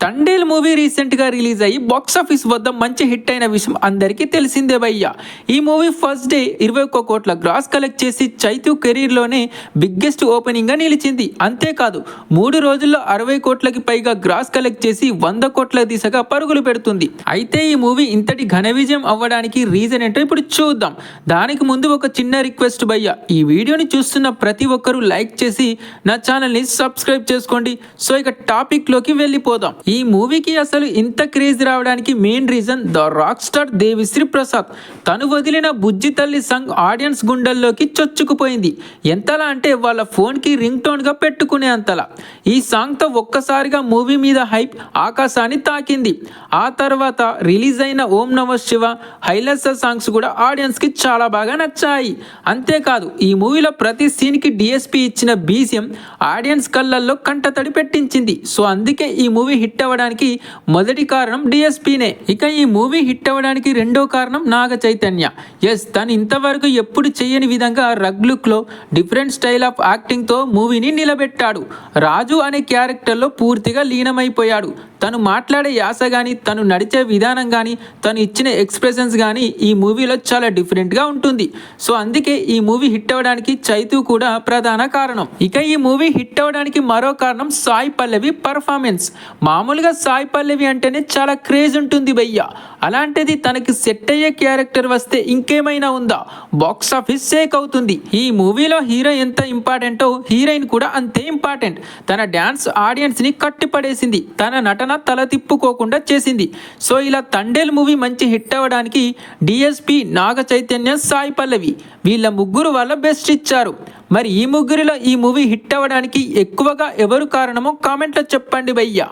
Thandel movie recent గా release అయ్యి box office వద్ద మంచి హిట్ అయిన విషయం అందరికీ తెలిసిందే భయ్యా. ఈ మూవీ ఫస్ట్ డే 21 కోట్ల గ్రాస్ కలెక్ట్ చేసి చైతు కెరీర్ లోనే బిగ్గెస్ట్ ఓపెనింగ్ గా నిలిచింది. అంతేకాదు 3 రోజుల్లో 60 కోట్లకి పైగా గ్రాస్ కలెక్ట్ చేసి 100 కోట్ల దిశగా పరుగులు పెడుతుంది. అయితే ఈ మూవీ ఇంతటి ఘన విజయం అవ్వడానికి రీజన్ ఏంటో ఇప్పుడు చూద్దాం. దానికి ముందు ఒక చిన్న రిక్వెస్ట్ భయ్యా, ఈ వీడియోని చూస్తున్న ప్రతి ఒక్కరూ లైక్ చేసి నా ఛానల్ ని సబ్స్క్రైబ్ చేసుకోండి. సో ఇక టాపిక్ లోకి వెళ్ళిపోదాం. ఈ మూవీకి అసలు ఇంత క్రేజ్ రావడానికి main reason the rock star Devi Sri Prasad. తను వదిలిన బుజ్జి తల్లి సాంగ్ ఆడియన్స్ గుండెల్లోకి చొచ్చుకుపోయింది. ఎంతలా అంటే వాళ్ళ ఫోన్కి రింగ్ టోన్ గా పెట్టుకునే అంతలా. ఈ సాంగ్తో ఒక్కసారిగా మూవీ మీద హైప్ ఆకాశాన్ని తాకింది. ఆ తర్వాత రిలీజ్ అయిన ఓం నమ శివ, హైలెస్స సాంగ్స్ కూడా ఆడియన్స్కి చాలా బాగా నచ్చాయి. అంతేకాదు ఈ మూవీలో ప్రతి సీన్కి డిఎస్పి ఇచ్చిన బీజిఎం ఆడియన్స్ కళ్ళల్లో కంటతడి పెట్టించింది. సో అందుకే ఈ మూవీ హిట్ అవ్వడానికి మొదటి కారణం డిఎస్పీనే. ఇక ఈ మూవీ హిట్ అవ్వడానికి రెండో కారణం నాగ చైతన్య. ఎస్, తను ఇంతవరకు ఎప్పుడు చేయని విధంగా రగ్ లుక్ లో డిఫరెంట్ స్టైల్ ఆఫ్ యాక్టింగ్ తో మూవీని నిలబెట్టాడు. రాజు అనే క్యారెక్టర్లో పూర్తిగా లీనమైపోయాడు. తను మాట్లాడే యాస కానీ, తను నడిచే విధానం కానీ, తను ఇచ్చిన ఎక్స్ప్రెషన్స్ కానీ ఈ మూవీలో చాలా డిఫరెంట్గా ఉంటుంది. సో అందుకే ఈ మూవీ హిట్ అవ్వడానికి చైతు కూడా ప్రధాన కారణం. ఇక ఈ మూవీ హిట్ అవ్వడానికి మరో కారణం సాయి పల్లవి పర్ఫార్మెన్స్. మామూలుగా సాయి పల్లవి అంటేనే చాలా క్రేజ్ ఉంటుంది భయ్య. అలాంటిది తనకి సెట్ అయ్యే క్యారెక్టర్ వస్తే ఇంకేమైనా ఉందా? బాక్స్ ఆఫీస్ షేక్ అవుతుంది. ఈ మూవీలో హీరో ఎంత ఇంపార్టెంటో హీరోయిన్ కూడా అంతే ఇంపార్టెంట్. తన డ్యాన్స్ ఆడియన్స్ ని కట్టిపడేసింది. తన నటన తల తిప్పుకోకుండా చేసింది. సో ఇలా తండేల్ మూవీ మంచి హిట్ అవ్వడానికి డిఎస్పి, నాగ చైతన్య, సాయి పల్లవి వీళ్ళ ముగ్గురు వాళ్ళ బెస్ట్ ఇచ్చారు. మరి ఈ ముగ్గురిలో ఈ మూవీ హిట్ అవ్వడానికి ఎక్కువగా ఎవరు కారణమో కామెంట్లో చెప్పండి భయ్యా.